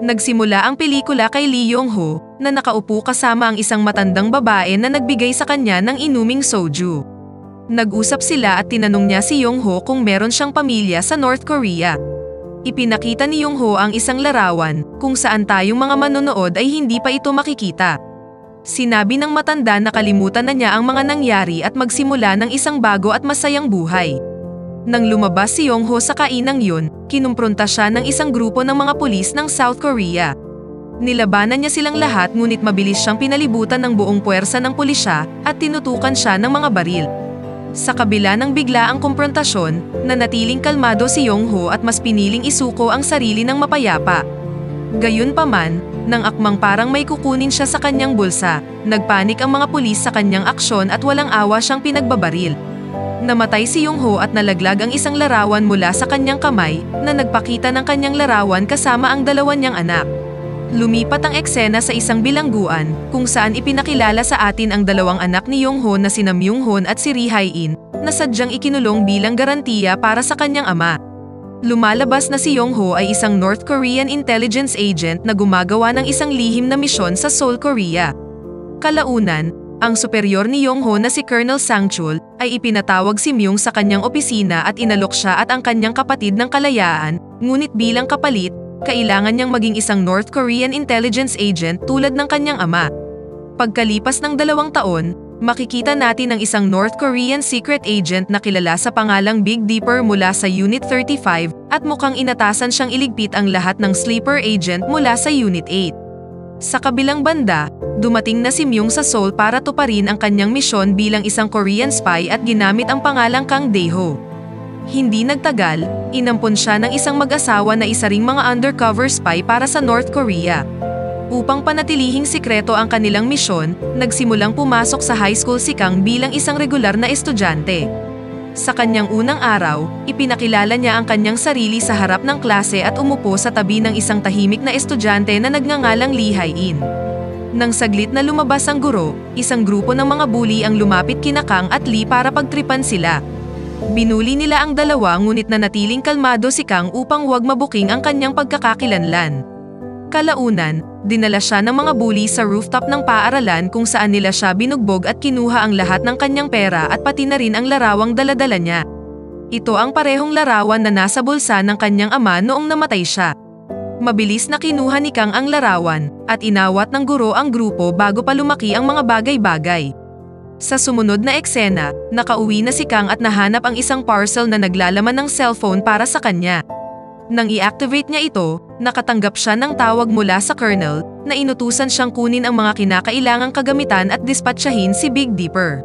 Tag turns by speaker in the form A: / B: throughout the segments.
A: Nagsimula ang pelikula kay Lee Yong-ho na nakaupo kasama ang isang matandang babae na nagbigay sa kanya ng inuming soju. Nag-usap sila at tinanong niya si Yong-ho kung meron siyang pamilya sa North Korea. Ipinakita ni Yong-ho ang isang larawan kung saan tayong mga manonood ay hindi pa ito makikita. Sinabi ng matanda na kalimutan na niya ang mga nangyari at magsimula ng isang bago at masayang buhay. Nang lumabas si Yong-ho sa kainang yun, kinumpronta siya ng isang grupo ng mga pulis ng South Korea. Nilabanan niya silang lahat ngunit mabilis siyang pinalibutan ng buong puwersa ng pulisya at tinutukan siya ng mga baril. Sa kabila ng biglaang kumprontasyon, nanatiling kalmado si Yong-ho at mas piniling isuko ang sarili ng mapayapa. Gayunpaman, nang akmang parang may kukunin siya sa kanyang bulsa, nagpanik ang mga pulis sa kanyang aksyon at walang awa siyang pinagbabaril. Namatay si Yong-ho at nalaglag ang isang larawan mula sa kanyang kamay na nagpakita ng kanyang larawan kasama ang dalawa niyang anak. Lumipat ang eksena sa isang bilangguan kung saan ipinakilala sa atin ang dalawang anak ni Yong-ho na sina Myung-hun at si Ri Hae-in na sadyang ikinulong bilang garantiya para sa kanyang ama. Lumalabas na si Yong-ho ay isang North Korean intelligence agent na gumagawa ng isang lihim na misyon sa Seoul, Korea. Kalaunan, ang superior ni Yong-ho na si Colonel Sang-chul ay ipinatawag si Myung sa kanyang opisina at inalok siya at ang kanyang kapatid ng kalayaan, ngunit bilang kapalit, kailangan niyang maging isang North Korean intelligence agent tulad ng kanyang ama. Pagkalipas ng 2 taon, makikita natin ang isang North Korean secret agent na kilala sa pangalang Big Dipper mula sa Unit 35 at mukhang inatasan siyang iligpit ang lahat ng sleeper agent mula sa Unit 8. Sa kabilang banda, dumating na si Myung sa Seoul para tuparin ang kanyang misyon bilang isang Korean spy at ginamit ang pangalang Kang Dae-ho. Hindi nagtagal, inampon siya ng isang mag-asawa na isa ring mga undercover spy para sa North Korea. Upang panatilihing sikreto ang kanilang misyon, nagsimulang pumasok sa high school si Kang bilang isang regular na estudyante. Sa kanyang unang araw, ipinakilala niya ang kanyang sarili sa harap ng klase at umupo sa tabi ng isang tahimik na estudyante na nagngangalang Lee Hae-in. Nang saglit na lumabas ang guro, isang grupo ng mga bully ang lumapit kina Kang at Lee para pagtripan sila. Binuli nila ang dalawa ngunit nanatiling kalmado si Kang upang huwag mabuking ang kanyang pagkakakilanlan. Kalaunan, dinala siya ng mga bully sa rooftop ng paaralan kung saan nila siya binugbog at kinuha ang lahat ng kanyang pera at pati na rin ang larawang daladala niya. Ito ang parehong larawan na nasa bulsa ng kanyang ama noong namatay siya. Mabilis na kinuha ni Kang ang larawan at inawat ng guro ang grupo bago pa lumaki ang mga bagay-bagay. Sa sumunod na eksena, nakauwi na si Kang at nahanap ang isang parcel na naglalaman ng cellphone para sa kanya. Nang i-activate niya ito, nakatanggap siya ng tawag mula sa colonel na inutusan siyang kunin ang mga kinakailangang kagamitan at dispatchahin si Big Dipper.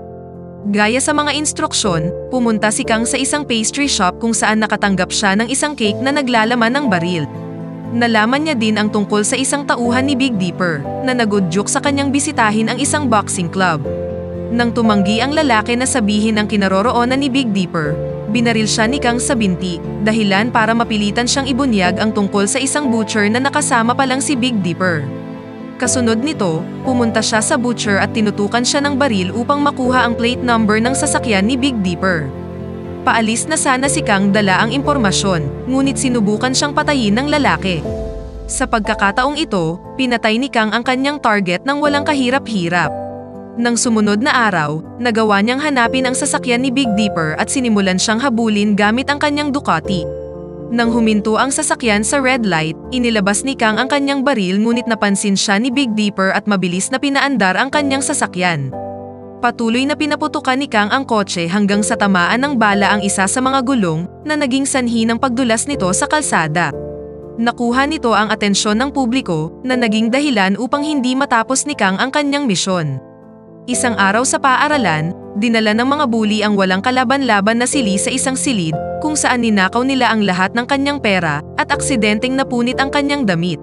A: Gaya sa mga instruksyon, pumunta si Kang sa isang pastry shop kung saan nakatanggap siya ng isang cake na naglalaman ng baril. Nalaman niya din ang tungkol sa isang tauhan ni Big Dipper na nagudyok sa kanyang bisitahin ang isang boxing club. Nang tumanggi ang lalaki na sabihin ang kinaroroonan ni Big Dipper, binaril siya ni Kang sa binti, dahilan para mapilitan siyang ibunyag ang tungkol sa isang butcher na nakasama pa lang si Big Dipper. Kasunod nito, pumunta siya sa butcher at tinutukan siya ng baril upang makuha ang plate number ng sasakyan ni Big Dipper. Paalis na sana si Kang dala ang impormasyon, ngunit sinubukan siyang patayin ng lalaki. Sa pagkakataong ito, pinatay ni Kang ang kanyang target nang walang kahirap-hirap. Nang sumunod na araw, nagawa niyang hanapin ang sasakyan ni Big Dipper at sinimulan siyang habulin gamit ang kanyang Ducati. Nang huminto ang sasakyan sa red light, inilabas ni Kang ang kanyang baril ngunit napansin siya ni Big Dipper at mabilis na pinaandar ang kanyang sasakyan. Patuloy na pinaputukan ni Kang ang kotse hanggang sa tamaan ng bala ang isa sa mga gulong na naging sanhi ng pagdulas nito sa kalsada. Nakuha nito ang atensyon ng publiko na naging dahilan upang hindi matapos ni Kang ang kanyang misyon. Isang araw sa paaralan, dinala ng mga bully ang walang kalaban-laban na si Lee sa isang silid kung saan ninakaw nila ang lahat ng kanyang pera at aksidenteng napunit ang kanyang damit.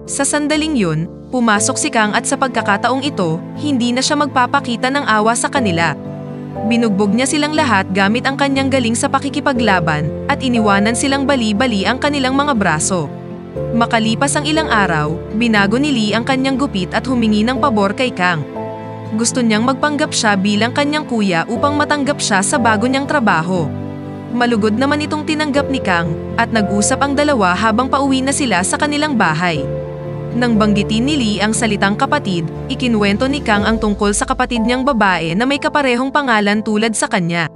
A: Sa sandaling yun, pumasok si Kang at sa pagkakataong ito, hindi na siya magpapakita ng awa sa kanila. Binugbog niya silang lahat gamit ang kanyang galing sa pakikipaglaban at iniwanan silang bali-bali ang kanilang mga braso. Makalipas ang ilang araw, binago ni Lee ang kanyang gupit at humingi ng pabor kay Kang. Gusto niyang magpanggap siya bilang kanyang kuya upang matanggap siya sa bago niyang trabaho. Malugod naman itong tinanggap ni Kang at nag-usap ang dalawa habang pauwi na sila sa kanilang bahay. Nang banggitin ni Lee ang salitang kapatid, ikinuwento ni Kang ang tungkol sa kapatid niyang babae na may kaparehong pangalan tulad sa kanya.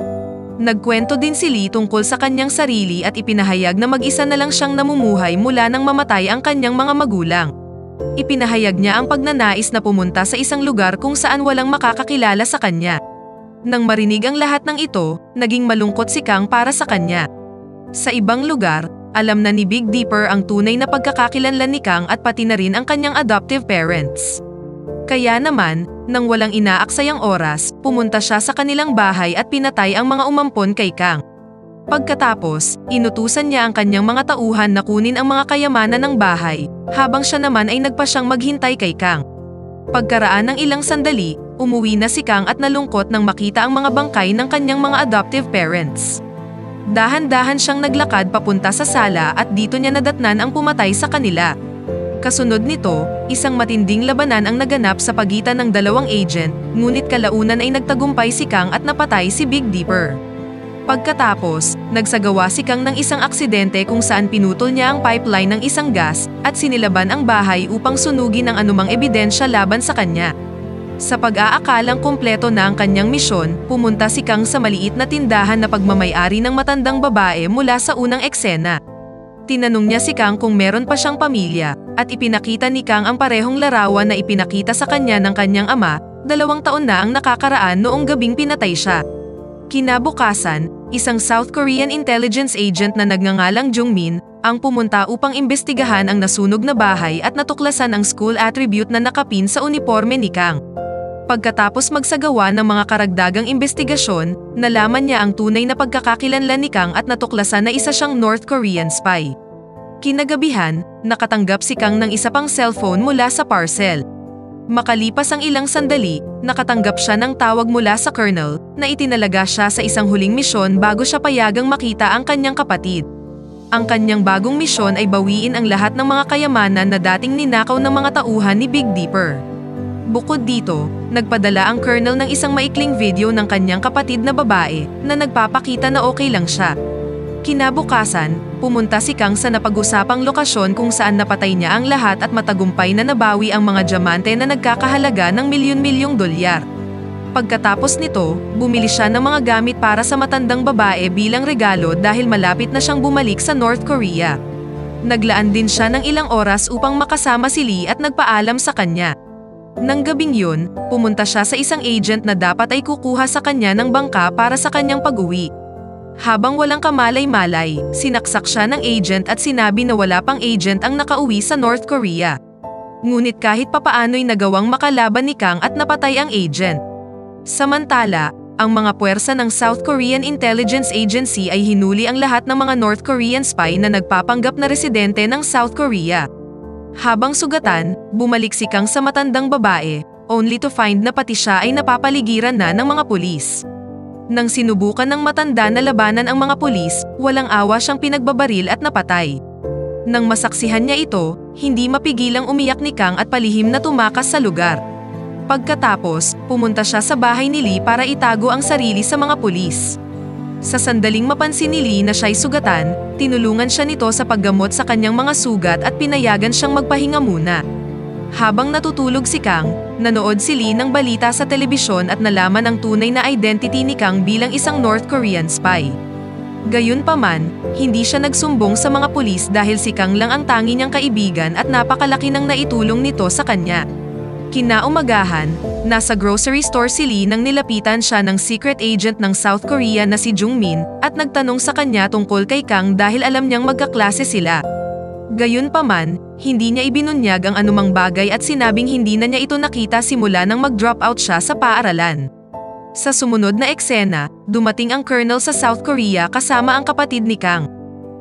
A: Nagkwento din si Lee tungkol sa kanyang sarili at ipinahayag na mag-isa na lang siyang namumuhay mula nang mamatay ang kanyang mga magulang. Ipinahayag niya ang pagnanais na pumunta sa isang lugar kung saan walang makakakilala sa kanya. Nang marinig ang lahat ng ito, naging malungkot si Kang para sa kanya. Sa ibang lugar, alam na ni Big Dipper ang tunay na pagkakakilanlan ni Kang at pati na rin ang kanyang adoptive parents. Kaya naman, nang walang inaaksayang oras, pumunta siya sa kanilang bahay at pinatay ang mga umampon kay Kang. Pagkatapos, inutusan niya ang kanyang mga tauhan na kunin ang mga kayamanan ng bahay, habang siya naman ay nagpa siyang maghintay kay Kang. Pagkaraan ng ilang sandali, umuwi na si Kang at nalungkot nang makita ang mga bangkay ng kanyang mga adoptive parents. Dahan-dahan siyang naglakad papunta sa sala at dito niya nadatnan ang pumatay sa kanila. Kasunod nito, isang matinding labanan ang naganap sa pagitan ng dalawang agent, ngunit kalaunan ay nagtagumpay si Kang at napatay si Big Dipper. Pagkatapos, nagsagawa si Kang ng isang aksidente kung saan pinutol niya ang pipeline ng isang gas at sinilaban ang bahay upang sunugin ang anumang ebidensya laban sa kanya. Sa pag-aakalang kumpleto na ang kanyang misyon, pumunta si Kang sa maliit na tindahan na pagmamay-ari ng matandang babae mula sa unang eksena. Tinanong niya si Kang kung meron pa siyang pamilya, at ipinakita ni Kang ang parehong larawan na ipinakita sa kanya ng kanyang ama, 2 taon na ang nakakaraan noong gabing pinatay siya. Kinabukasan, isang South Korean intelligence agent na nagngangalang Jungmin, ang pumunta upang imbestigahan ang nasunog na bahay at natuklasan ang school attribute na nakapin sa uniforme ni Kang. Pagkatapos magsagawa ng mga karagdagang investigasyon, nalaman niya ang tunay na pagkakakilanlan ni Kang at natuklasan na isa siyang North Korean spy. Kinagabihan, nakatanggap si Kang ng isa pang cellphone mula sa parcel. Makalipas ang ilang sandali, nakatanggap siya ng tawag mula sa colonel na itinalaga siya sa isang huling misyon bago siya payagang makita ang kanyang kapatid. Ang kanyang bagong misyon ay bawiin ang lahat ng mga kayamanan na dating ninakaw ng mga tauhan ni Big Dipper. Bukod dito, nagpadala ang colonel ng isang maikling video ng kanyang kapatid na babae na nagpapakita na okay lang siya. Kinabukasan, pumunta si Kang sa napag-usapang lokasyon kung saan napatay niya ang lahat at matagumpay na nabawi ang mga diamante na nagkakahalaga ng milyon-milyong dolyar. Pagkatapos nito, bumili siya ng mga gamit para sa matandang babae bilang regalo dahil malapit na siyang bumalik sa North Korea. Naglaan din siya ng ilang oras upang makasama si Lee at nagpaalam sa kanya. Nang gabing yun, pumunta siya sa isang agent na dapat ay kukuha sa kanya ng bangka para sa kanyang pag-uwi. Habang walang kamalay-malay, sinaksak siya ng agent at sinabi na wala pang agent ang nakauwi sa North Korea. Ngunit kahit papaano'y nagawang makalaban ni Kang at napatay ang agent. Samantala, ang mga puwersa ng South Korean Intelligence Agency ay hinuli ang lahat ng mga North Korean spy na nagpapanggap na residente ng South Korea. Habang sugatan, bumalik si Kang sa matandang babae, only to find na pati siya ay napapaligiran na ng mga pulis. Nang sinubukan ng matanda na labanan ang mga pulis, walang awa siyang pinagbabaril at napatay. Nang masaksihan niya ito, hindi mapigilang umiyak ni Kang at palihim na tumakas sa lugar. Pagkatapos, pumunta siya sa bahay ni Lee para itago ang sarili sa mga pulis. Sa sandaling mapansin ni Lee na siya'y sugatan, tinulungan siya nito sa paggamot sa kanyang mga sugat at pinayagan siyang magpahinga muna. Habang natutulog si Kang, nanood si Lee ng balita sa telebisyon at nalaman ang tunay na identity ni Kang bilang isang North Korean spy. Gayunpaman, hindi siya nagsumbong sa mga pulis dahil si Kang lang ang tangi niyang kaibigan at napakalaki ng naitulong nito sa kanya. Kinaumagahan, nasa grocery store si Lee nang nilapitan siya ng secret agent ng South Korea na si Jungmin at nagtanong sa kanya tungkol kay Kang dahil alam niyang magkaklase sila. Gayunpaman, hindi niya ibinunyag ang anumang bagay at sinabing hindi na niya ito nakita simula nang mag-drop out siya sa paaralan. Sa sumunod na eksena, dumating ang colonel sa South Korea kasama ang kapatid ni Kang.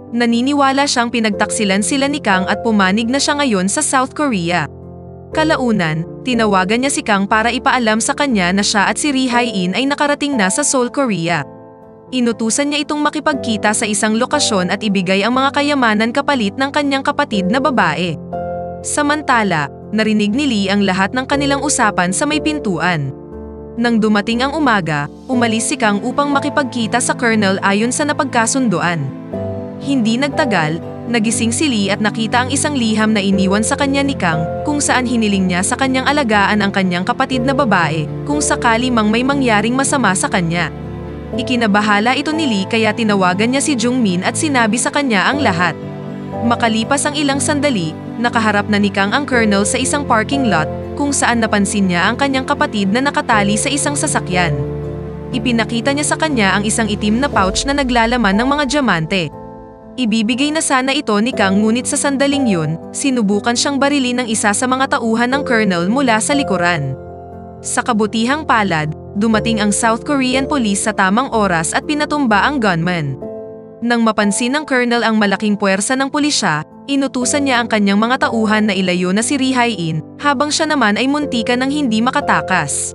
A: Naniniwala siyang pinagtaksilan sila ni Kang at pumanig na siya ngayon sa South Korea. Kalaunan, tinawagan niya si Kang para ipaalam sa kanya na siya at si Ri Hae-in ay nakarating na sa Seoul, Korea. Inutusan niya itong makipagkita sa isang lokasyon at ibigay ang mga kayamanan kapalit ng kanyang kapatid na babae. Samantala, narinig ni Lee ang lahat ng kanilang usapan sa may pintuan. Nang dumating ang umaga, umalis si Kang upang makipagkita sa colonel ayon sa napagkasunduan. Hindi nagtagal, Nagising si Lee at nakita ang isang liham na iniwan sa kanya ni Kang, kung saan hiniling niya sa kanyang alagaan ang kanyang kapatid na babae, kung sakali mang may mangyaring masama sa kanya. Ikinabahala ito ni Lee kaya tinawagan niya si Jungmin at sinabi sa kanya ang lahat. Makalipas ang ilang sandali, nakaharap na ni Kang ang Colonel sa isang parking lot, kung saan napansin niya ang kanyang kapatid na nakatali sa isang sasakyan. Ipinakita niya sa kanya ang isang itim na pouch na naglalaman ng mga diamante. Ibibigay na sana ito ni Kang ngunit sa sandaling yun, sinubukan siyang barilin ng isa sa mga tauhan ng Colonel mula sa likuran. Sa kabutihang palad, dumating ang South Korean police sa tamang oras at pinatumba ang gunman. Nang mapansin ng Colonel ang malaking puwersa ng pulisya, inutusan niya ang kanyang mga tauhan na ilayo na si Ri Hae-in, habang siya naman ay muntikan ng hindi makatakas.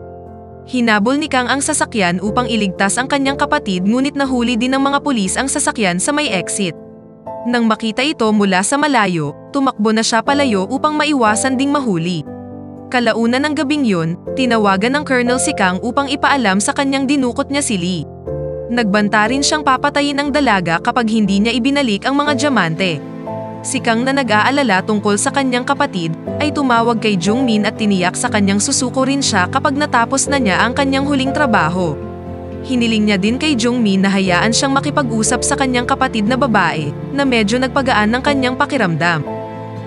A: Hinabol ni Kang ang sasakyan upang iligtas ang kanyang kapatid ngunit nahuli din ng mga pulis ang sasakyan sa may exit. Nang makita ito mula sa malayo, tumakbo na siya palayo upang maiwasan ding mahuli. Kalaunan ng gabing yun, tinawagan ng Colonel si Kang upang ipaalam sa kanyang dinukot niya si Lee. Nagbanta rin siyang papatayin ang dalaga kapag hindi niya ibinalik ang mga diamante. Si Kang na nag-aalala tungkol sa kanyang kapatid, ay tumawag kay Jungmin at tiniyak sa kanyang susuko rin siya kapag natapos na niya ang kanyang huling trabaho. Hiniling niya din kay Jungmin na hayaan siyang makipag-usap sa kanyang kapatid na babae, na medyo nagpagaan ng kanyang pakiramdam.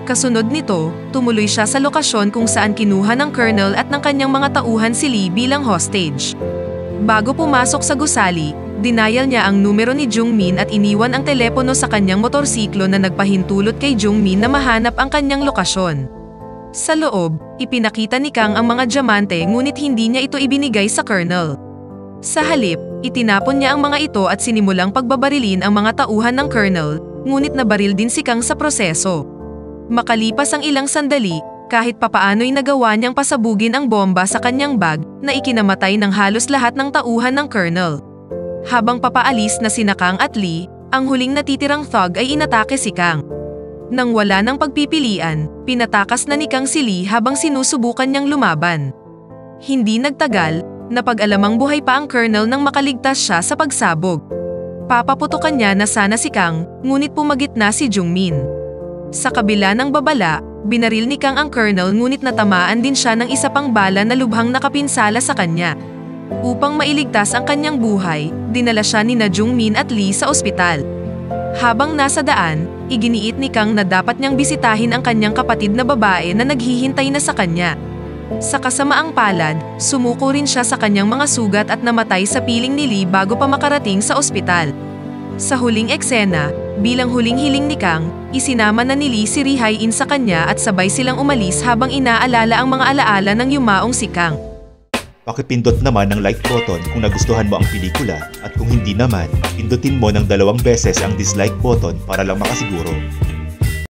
A: Kasunod nito, tumuloy siya sa lokasyon kung saan kinuha ng Colonel at ng kanyang mga tauhan si Lee bilang hostage. Bago pumasok sa gusali, dinayal niya ang numero ni Jungmin at iniwan ang telepono sa kanyang motorsiklo na nagpahintulot kay Jungmin na mahanap ang kanyang lokasyon. Sa loob, ipinakita ni Kang ang mga diamante ngunit hindi niya ito ibinigay sa Colonel. Sa halip, itinapon niya ang mga ito at sinimulang pagbabarilin ang mga tauhan ng Colonel, ngunit nabaril din si Kang sa proseso. Makalipas ang ilang sandali, kahit papaano'y nagawa niyang pasabugin ang bomba sa kanyang bag na ikinamatay ng halos lahat ng tauhan ng Colonel. Habang papaalis na sina Kang at Lee, ang huling natitirang thug ay inatake si Kang. Nang wala ng pagpipilian, pinatakas na ni Kang si Lee habang sinusubukan niyang lumaban. Hindi nagtagal, napag-alamang buhay pa ang Colonel nang makaligtas siya sa pagsabog. Papaputukan niya na sana si Kang, ngunit pumagit na si Jungmin. Sa kabila ng babala, binaril ni Kang ang Colonel ngunit natamaan din siya ng isa pang bala na lubhang nakapinsala sa kanya. Upang mailigtas ang kanyang buhay, dinala siya ni Jungmin at Lee sa ospital. Habang nasa daan, iginiit ni Kang na dapat niyang bisitahin ang kanyang kapatid na babae na naghihintay na sa kanya. Sa kasamaang palad, sumuko rin siya sa kanyang mga sugat at namatay sa piling ni Lee bago pa makarating sa ospital. Sa huling eksena, bilang huling hiling ni Kang, isinama na ni Lee si Ri Hae-in sa kanya at sabay silang umalis habang inaalala ang mga alaala ng yumaong si Kang.
B: Pakipindot naman ang like button kung nagustuhan mo ang pelikula at kung hindi naman, pindutin mo ng 2 beses ang dislike button para lang makasiguro.